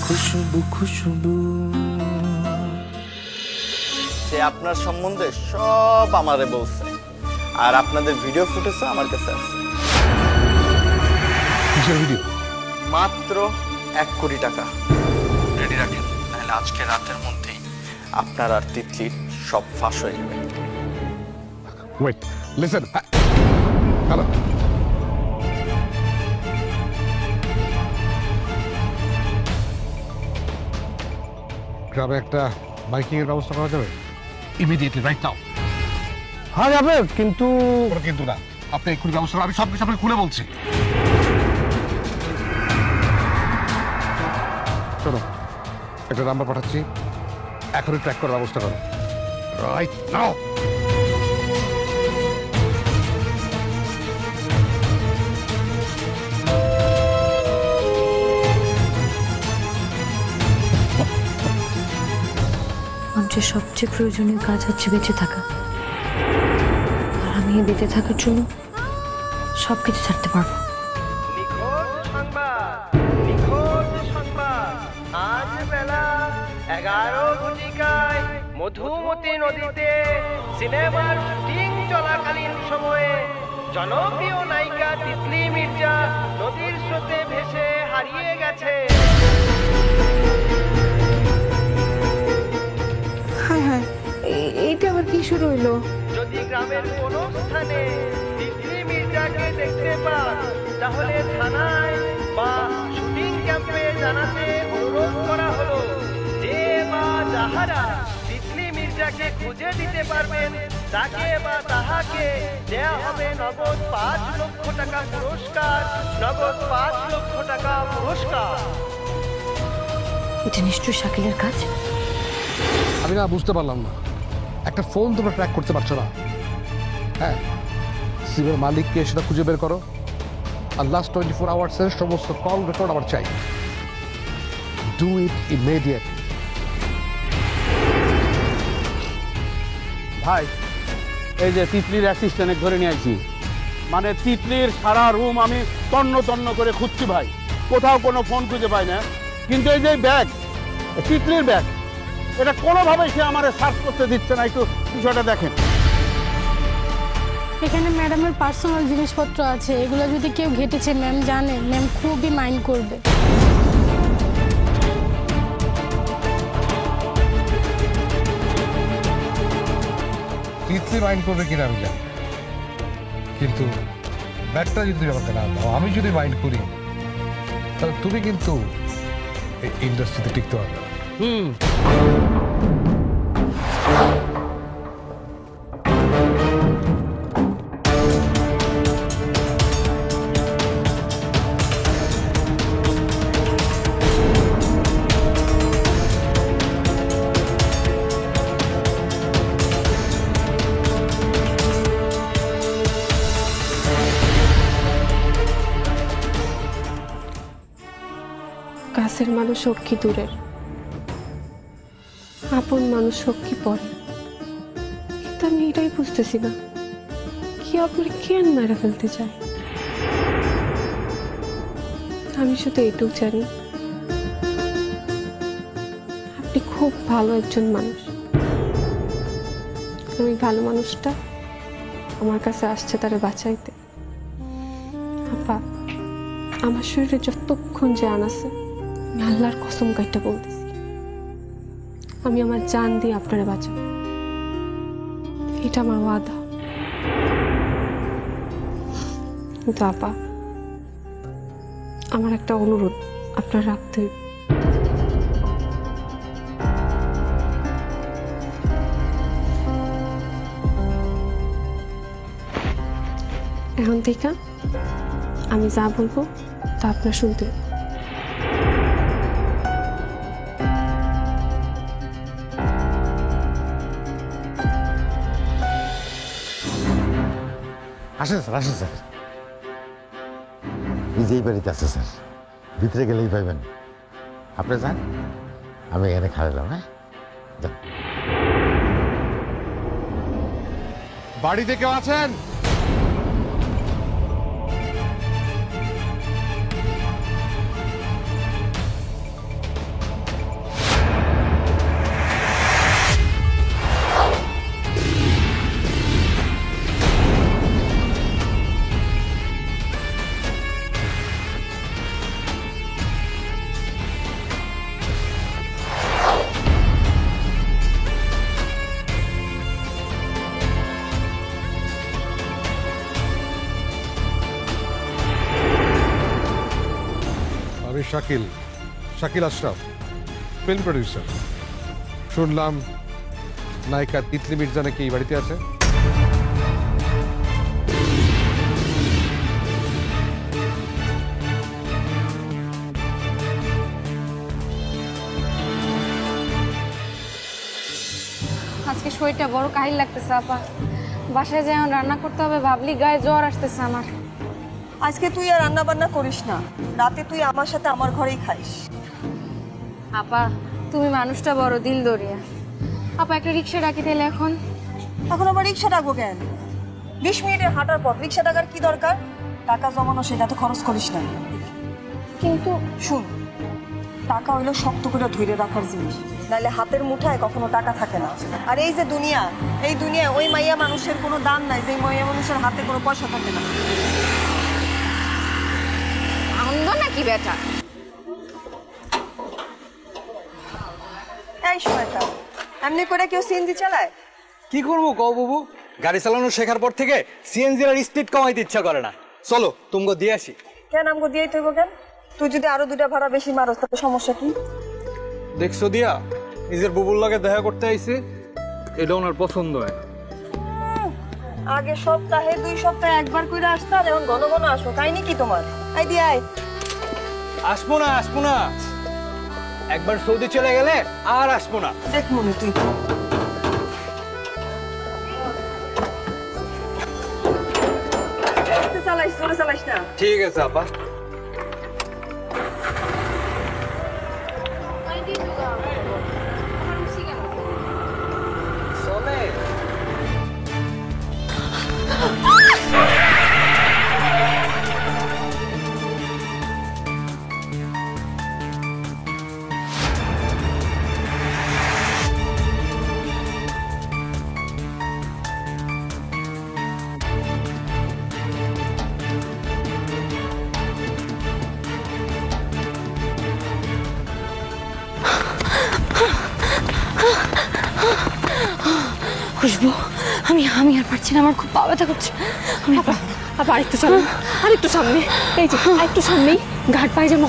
খুশবু খুশবু। সে আপনার সম্বন্ধে সব আমারে বলছে, আর আপনাদের ভিডিও ফুটেজও আমার কাছে আছে। কিসের ভিডিও? মাত্র 1 কোটি টাকা রেডি রাখেন, নাহলে আজকে রাতের মধ্যেই আপনার আর তিতলির সব ফাঁস হয়ে যাবে। Wait, listen. হ্যালো, গ্রামে একটা বাইকিং এর ব্যবস্থা করা যাবে ইমিডিয়েটলি, রাইট নাও। হ্যাঁ যাবে, কিন্তু কোনো কিন্তু না, আপনি এক্ষুনি ব্যবস্থা, আমি সব কিছু আপনাকে খুলে বলছি। শোনো, একটা নাম্বার পাঠাচ্ছি, এখনই ট্র্যাক করার ব্যবস্থা করো, রাইট নাও। মানুষের সবচেয়ে প্রয়োজনীয় কাজ হচ্ছে বেঁচে থাকা, আর আমি এই বেঁচে থাকার জন্য সবকিছু ছাড়তে পারবো। নিখোঁজ সংবাদ আজ বেলা 11 ঘটিকায় মধুমতি নদীতে সিনেমার শুটিং চলাকালীন সময়ে জনপ্রিয় নায়িকা তিতলি মির্জা নদীর স্রোতে ভেসে হারিয়ে গেছে। হ্যাঁ হ্যাঁ, এইটা আবার কি শুরু হইলো? যদি গ্রামের কোনো স্থানে তিতলি মির্জাকে দেখতে পান, তাহলে থানায় বা শুটিং ক্যাম্পে জানাতে অনুরোধ করা হলো। যে বা যাহারা তিতলি মির্জাকে খুঁজে দিতে পারবেন, তাকে বা তাহাকে দেয়া হবে নগদ 5 লক্ষ টাকা পুরস্কার। নগদ 5 লক্ষ টাকা পুরস্কার। এটা নিশ্চয়ই শাকিলের কাজ। আমি না বুঝতে পারলাম না, একটা ফোন তোমরা ট্র্যাক করতে পারছো না? হ্যাঁ, সিমের মালিককে সেটা খুঁজে বের করো, আর লাস্ট 24 আওয়ার্সের সমস্ত কল রেকর্ড আমার চাই। Do it immediate. ভাই এই যে তিতলির অ্যাসিস্ট্যান্ট ধরে নিয়ে আসছি, মানে তিতলির সারা রুম আমি তন্ন তন্ন করে খুঁজছি ভাই, কোথাও কোনো ফোন খুঁজে পাই না। কিন্তু এই যে ব্যাগ, তিতলির ব্যাগ, এটা কোনোভাবেই সে আমার সার্চ করতে দিচ্ছে না। একটু বিষয়টা দেখেন। এখানে ম্যাডামের পার্সোনাল জিনিসপত্র আছে, এগুলো যদি কেউ ঘেটেছে ম্যাম জানে, ম্যাম খুবই মাইন্ড করবে। তিতলি মাইন্ড করবে কিনা আমি জানি, কিন্তু ব্যাগটা যদি তুমি আমাকে না দাও, আমি যদি মাইন্ড করি, তাহলে তুমি কিন্তু এই ইন্ডাস্ট্রিতে টিকতে পারবে না। কাছের মানুষ হোক কি দূরের, আপন মানুষ হোক কি পরে, কিন্তু আমি এটাই বুঝতেছি না, কি আপনার কেন মেরে ফেলতে চায়। আমি শুধু এইটুকু জানি, আপনি খুব ভালো একজন মানুষ। আমি ভালো মানুষটা আমার কাছে আসছে তারে বাঁচাইতে। আপা, আমার শরীরে যতক্ষণ জান আছে, আমি আল্লাহর কসম কাইটা বলতেছি, আমি আমার জান দিয়ে আপনারা বাঁচাবো, এটা আমার ওয়াদা। কিন্তু আপা, আমার একটা অনুরোধ আপনার রাখতে হইবে। এখন থেকে আমি যা বলবো তা আপনার শুনতে হবে। আসেন স্যার, আসেন স্যার, নিজেই বাড়িতে আছে স্যার, ভিতরে গেলেই পাইবেন। আপনি যান, আমি এখানে খাওয়ালাম। হ্যাঁ, যান। বাড়িতে কেউ আছেন? আমি শাকিল শাকিল আশরাফ, ফিল্ম প্রডিউসার। শুনলাম নায়িকা তিতলি মির্জা নাকি এই বাড়িতে আছে। আজকে শরীরটা বড় কাহিল লাগতেছে আপা। বাসায় যে এখন রান্না করতে হবে ভাবলি গায়ে জ্বর আসতেছে আমার। আজকে তুই আর রান্না বান্না করিস না, রাতে তুই আমার সাথে আমার ঘরেই খাইস। আপা তুমি মানুষটা বড় দিল দরিয়া। আপা একটা রিক্সা ডাকি দিলে এখন। এখন আবার রিক্সা ডাকবো কেন? 20 মিনিটের হাঁটার পথ, রিক্সা ডাকার কি দরকার? টাকা জমানো সেটা তো খরচ করিস না। কিন্তু শুন, টাকা হইলো শক্ত করে ধরে রাখার জিনিস, নাহলে হাতের মুঠায় কখনো টাকা থাকে না। আর এই যে দুনিয়া, এই দুনিয়ায় ওই মাইয়া মানুষের কোনো দাম নাই যে মাইয়া মানুষের হাতে কোনো পয়সা থাকে না। আনন্দ নাকি বেটা? এই সময়টা এমনি করে কেউ সিএনজি চালায়? কি করবো কও বাবু, গাড়ি চালানো শেখার পর থেকে সিএনজির আর স্পিড কমাইতে ইচ্ছা করে না। চলো তুমগো দিয়ে আসি। কেন আমগো দিয়েই তৈব কেন? তুই যদি আরো 2টা ভাড়া বেশি মারস তাতে সমস্যা কি? দেখছো দিয়া, নিজের বুবুর লগে দেখা করতে আইছে, এটা ওনার পছন্দ হয়। আগে সপ্তাহে 2 সপ্তাহে একবার কইরা আসতা, আর এখন ঘন ঘন আসো। কাহিনী কি তোমার? I the I. আসবো না, একবার সৌদি চলে গেলে আর আসবো না। দেখ মনে তুই চালাইস, জোরে চালাইস না। ঠিক আছে আপা। চলে খুশবু, আমি আর পারছি না, আমার খুব পা ব্যথা করছে। আমি আপা আরেকটু সামনে, আরেকটু সামনে, এই যে আরেকটু সামনেই ঘাট পায়ে যাবো।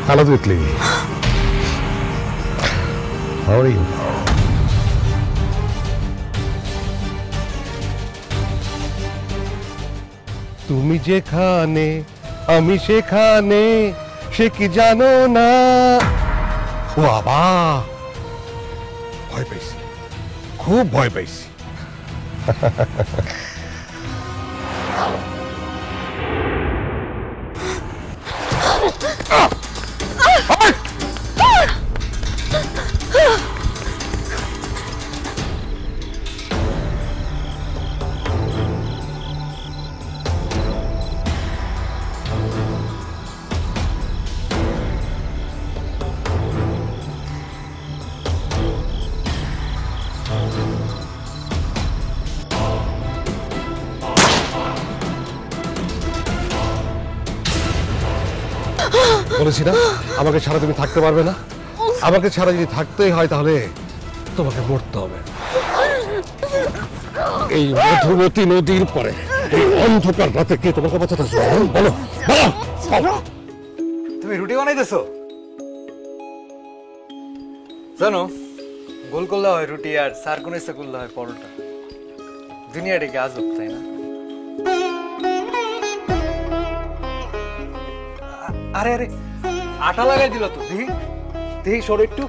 Hello Titli, how are you? তুমি যেখানে আমি সেখানে, সে কি জানো না? ও বাবা, ভয় পাইছি, খুব ভয় পাইছি। বলেছি না, আমাকে ছাড়া তুমি থাকতে পারবে না। আমাকে ছাড়া যদি থাকতেই হয় তাহলে তোমাকে মরতে হবে। এই মধুমতি নদীর পরে এই অন্ধকার রাতে কে তোমাকে বাঁচাতে আসবে? বলো বলো। তুমি রুটি বানাইতেছো? জানো, গোল করলে হয় রুটি আর সার কোন ইচ্ছা করলে হয় পরোটা। দুনিয়াটা কি আজব, তাই না? আরে আরে, আটা লাগাই দিল তো। দেখি দেখি, সর একটু।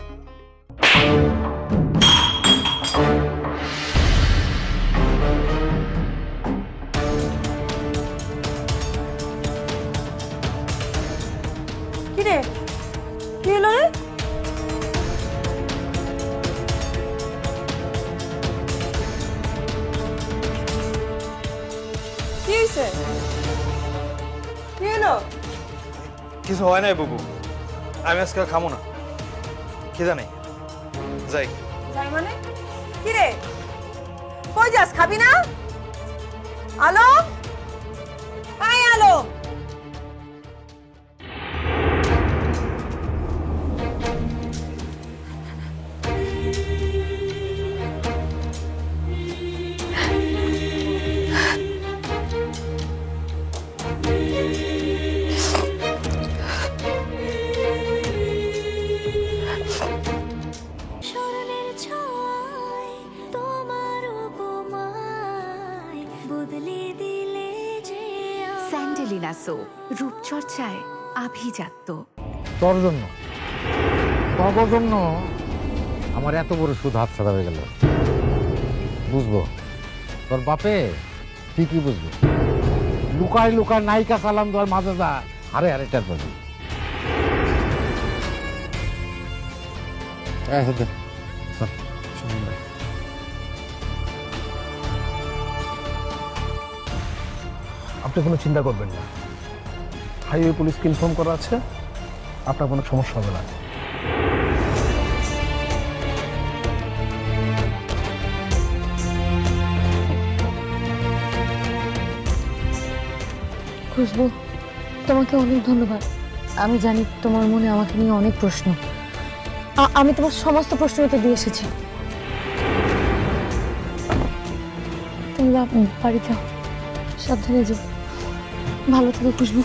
কি রে, কি হলো রে? কি হয়েছে? কি হলো? কিছু হয় নাই বাবু, আমি আজকে খামো না। কি জানি, যাই। যাই মানে? কি রে, কই যাস? খাবি না? আলো, আয় আলো। ক্যাসো রূপচর্চায় আভিজাত্য। তোর জন্য তোর জন্য আমার এত বড় সুদ হাত ছাড়া হয়ে গেল। বুঝবো তোর বাপে ঠিকই বুঝবো। লুকায় লুকায় নায়িকা সালাম দেওয়ার মাঝে যা হারে হারে টের পাবি। আপনি কোনো চিন্তা করবেন না, হাইওয়ে পুলিশকে ইনফর্ম করা আছে, আপনার কোনো সমস্যা হবে না। খুশবু, তোমাকে অনেক ধন্যবাদ। আমি জানি তোমার মনে আমাকে নিয়ে অনেক প্রশ্ন। আমি তোমার সমস্ত প্রশ্নের উত্তর দিয়ে এসেছি। তুমি বাড়ি যাও, সাবধানে যাও, ভালো থেকো খুশবু।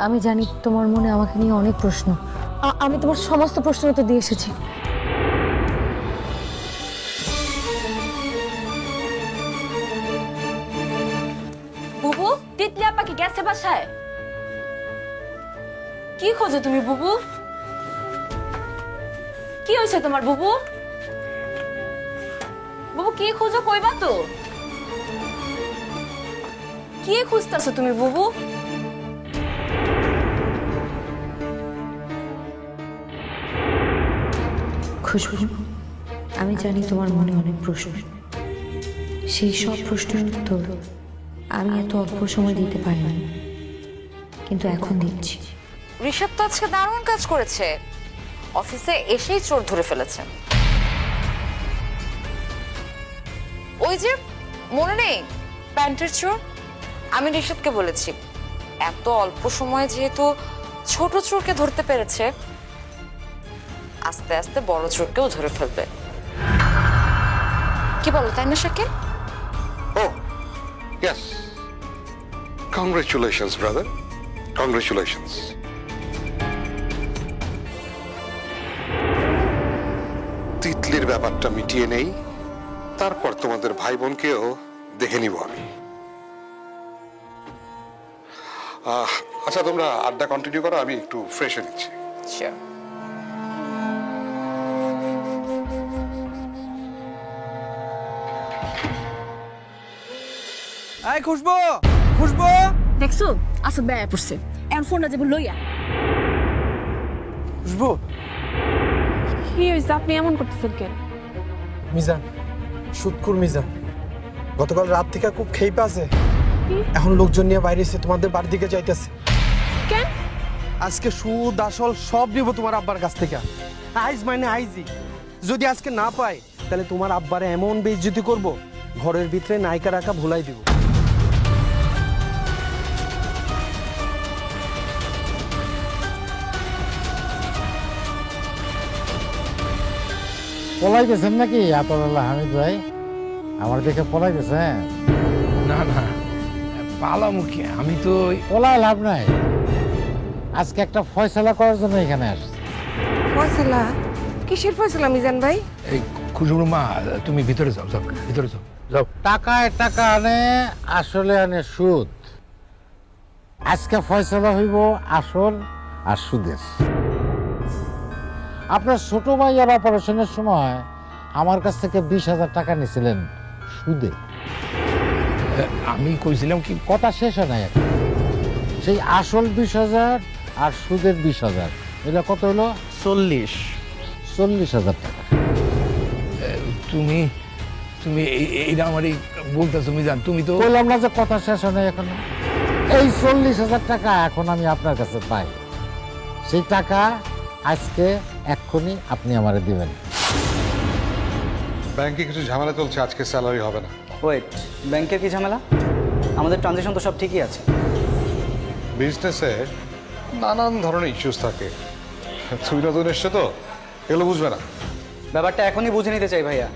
আমি জানি তোমার মনে আমাকে নিয়ে অনেক প্রশ্ন। আমি তোমার সমস্ত প্রশ্নের উত্তর দিয়ে এসেছি। বুবু, তিতলি আপা কি গেছে বাসায়? কি খোঁজো তুমি বুবু? কি হয়েছে তোমার বুবু? বুবু কি খোঁজো, কইবা তো? কি খুঁজতেছো তুমি বুবু? খুশবু, আমি জানি তোমার মনে অনেক প্রশ্ন। সেই সব প্রশ্নের উত্তর আমি এত অল্প সময় দিতে পারিনি, কিন্তু এখন দিচ্ছি। ঋষভ তো আজকে দারুণ কাজ করেছে, অফিসে এসেই চোর ধরে ফেলেছে। ওই যে মনে নেই প্যান্টের চোর? আমি ঋষভকে বলেছি এত অল্প সময়ে যেহেতু ছোট চোরকে ধরতে পেরেছে, আস্তে আস্তে বড় চোরকেও ধরে ফেলবে। কি বলো, তাই না Shakil? Oh, yes. Congratulations, brother. Congratulations. তিতলির ব্যাপারটা মিটিয়ে নেই, তারপর তোমাদের ভাই বোনকেও দেখে নিব আমি। আচ্ছা, তোমরা আড্ডা কন্টিনিউ করো, আমি একটু ফ্রেশ হয়ে নিচ্ছি। এই খুশবু, খুশবু দেখছো আসো ব্যয় পড়ছে, এখন ফোনটা যাবো লইয়া। খুশবু, কি হয়েছে? আপনি এমন করতেছেন কেন? মিজান, সুদখোর মিজান গতকাল রাত থেকে খুব খেয়ে আছে, এখন লোকজন নিয়ে বাইরে এসে তোমাদের বাড়ির দিকে যাইতেছে। কেন? আজকে সুদ আসল সব নিব তোমার আব্বার কাছ থেকে। আইজ মানে আইজি, যদি আজকে না পাই তাহলে তোমার আব্বারে এমন বেইজ্জতি করব, ঘরের ভিতরে নায়িকা রাখা ভুলাই দিব। পলাই গেছেন নাকি আতরুল্লাহ হামিদ ভাই? আমার দেখে পলাই গেছেন? না না, পালামুখী আমি তো। পলায় লাভ নাই, আজকে একটা ফয়সালা করার জন্য এখানে আসছি। ফয়সালা? কিসের ফয়সালা মিজান ভাই? এই খুশবুর মা, তুমি ভিতরে যাও, যাও ভিতরে যাও, যাও। টাকায় টাকা আনে, আসলে আনে সুদ। আজকে ফয়সালা হইব আসল আর সুদের। আপনার ছোট ভাইয়ের অপারেশনের সময় আমার কাছ থেকে 20,000 টাকা নিয়েছিলেন সুদে। আমি কইছিলাম কি, কথা শেষ হয় নাই। সেই আসল 20,000 আর সুদের 20,000, এটা কত হলো? 40,000 টাকা। তুমি তুমি এইটা আমারই বলতেছো মিজান, তুমি তো বললাম না যে কথা শেষ হয় নাই এখনো। এই 40,000 টাকা এখন আমি আপনার কাছে পাই, সেই টাকা আজকে এক্ষুনি আপনি আমারে দিবেন। ব্যাংকে কিছু ঝামেলা চলছে, আজকে স্যালারি হবে না। ওয়েট, ব্যাংকের কি ঝামেলা? আমাদের ট্রানজ্যাকশন তো সব ঠিকই আছে। বিজনেসে নানান ধরনের ইস্যুস থাকে, তুমি নতুন এসছো তো, এগুলো বুঝবে না। ব্যাপারটা এখনই বুঝে নিতে চাই ভাইয়া।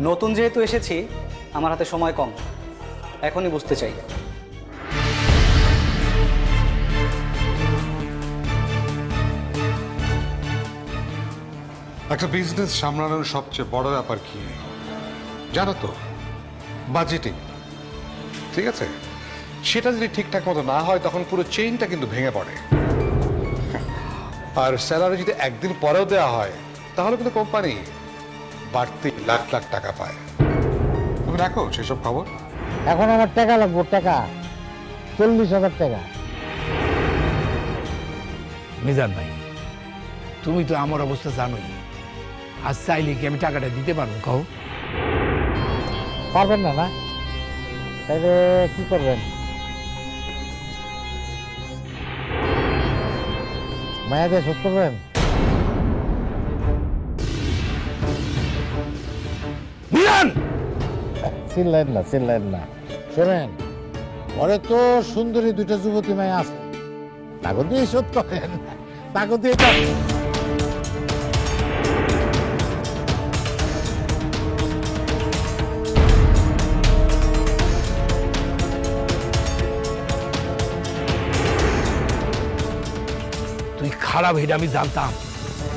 নতুন যেহেতু এসেছি, আমার হাতে সময় কম, এখনই বুঝতে চাই। একটা বিজনেস সামলানোর সবচেয়ে বড় ব্যাপার কি জানো তো? বাজেটিং। ঠিক আছে, সেটা যদি ঠিকঠাক মতো না হয় তখন পুরো চেইনটা কিন্তু ভেঙে পড়ে। আর স্যালারি যদি একদিন পরেও দেওয়া হয় তাহলে কিন্তু কোম্পানি বাড়তি লাখ লাখ টাকা পায়। তুমি রাখো সেসব খবর। এখন আমার টাকা লাগবো, টাকা 40,000 টাকা। মিজান ভাই, তুমি তো আমার অবস্থা জানোই। আজ চাইলে কি আমি টাকাটা দিতে পারবো? কও। পারবেন না? না তাহলে কি করবেন? মায়া দিয়ে শোধ করবেন? চিল্লেন না, চিল্লেন না। শোনেন, পরে তো সুন্দরী দুইটা যুবতী মায়া আছে, তাকে দিয়ে শোধ করেন, তাকে দিয়ে। তুই খারাপ এটা আমি জানতাম,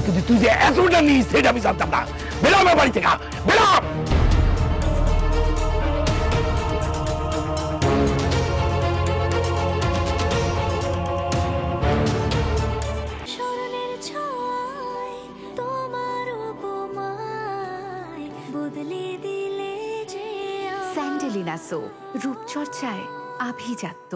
কিন্তু তুই যে এতটা নিস সেটা আমি জানতাম না। বেরো আমার বাড়ি থেকে, বেরো। স্যান্ডেলিনা সো, রূপচর্চায় আভিজাত্য।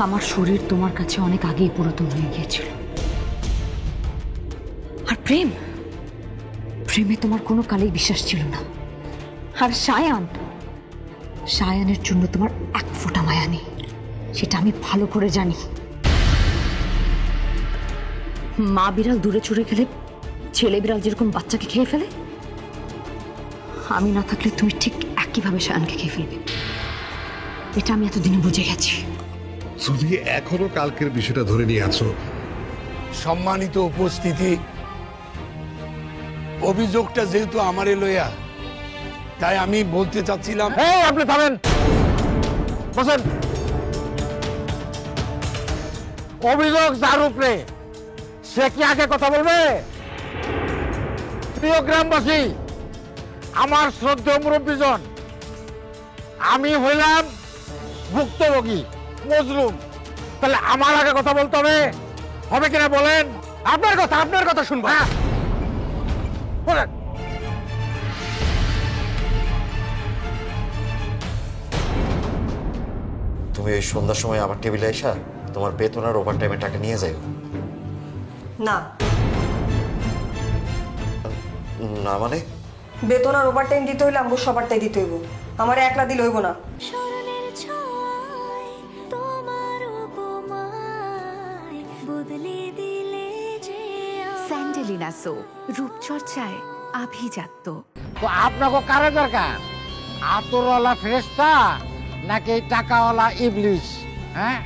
আমার শরীর তোমার কাছে অনেক আগেই পুরাতন হয়ে গিয়েছিল। আর প্রেমে তোমার কোনো কালেই বিশ্বাস ছিল না। আর সায়ানের জন্য তোমার এক ফোঁটা মায়া নেই, সেটা আমি ভালো করে জানি। মা বিড়াল দূরে চড়ে গেলে ছেলে বিড়াল যেরকম বাচ্চাকে খেয়ে ফেলে, আমি না থাকলে তুমি ঠিক একইভাবে সায়ানকে খেয়ে ফেলবে। এটা আমি এতদিনে বুঝে গেছি। তুমি এখনো কালকের বিষয়টা ধরে নিয়ে আছো। সম্মানিত উপস্থিতি, অভিযোগটা যেহেতু আমারে লইয়া, তাই আমি বলতে চাচ্ছিলাম। আপনি থামেন, বসেন। অভিযোগ যার উপরে সে কি আগে কথা বলবে? প্রিয় গ্রামবাসী, আমার শ্রদ্ধেয় মুরব্বীজন, আমি হইলাম ভুক্তভোগী, মজলুম। তাহলে আমার আগে কথা বলতে হবে কিনা বলেন? আপনার কথা শুনবো। বলেন। তুমি ওই সন্ধ্যার সময় আমার টেবিলে এসা তোমার বেতন আর ওভার টাইমের টাকা নিয়ে যাই। না না মানে? বেতন আর ওভার টাইম দিতে হইলে আমাকে সবারটাই দিতে হইব, আমার একলা দিলে হইব না। স্যান্ডেলিনা সো, রূপচর্চায় আভিজাত্য। তো আপনাকে কারে দরকার? আতরওয়ালা ফেরেশতা নাকি টাকাওয়ালা ইবলিশ? হ্যাঁ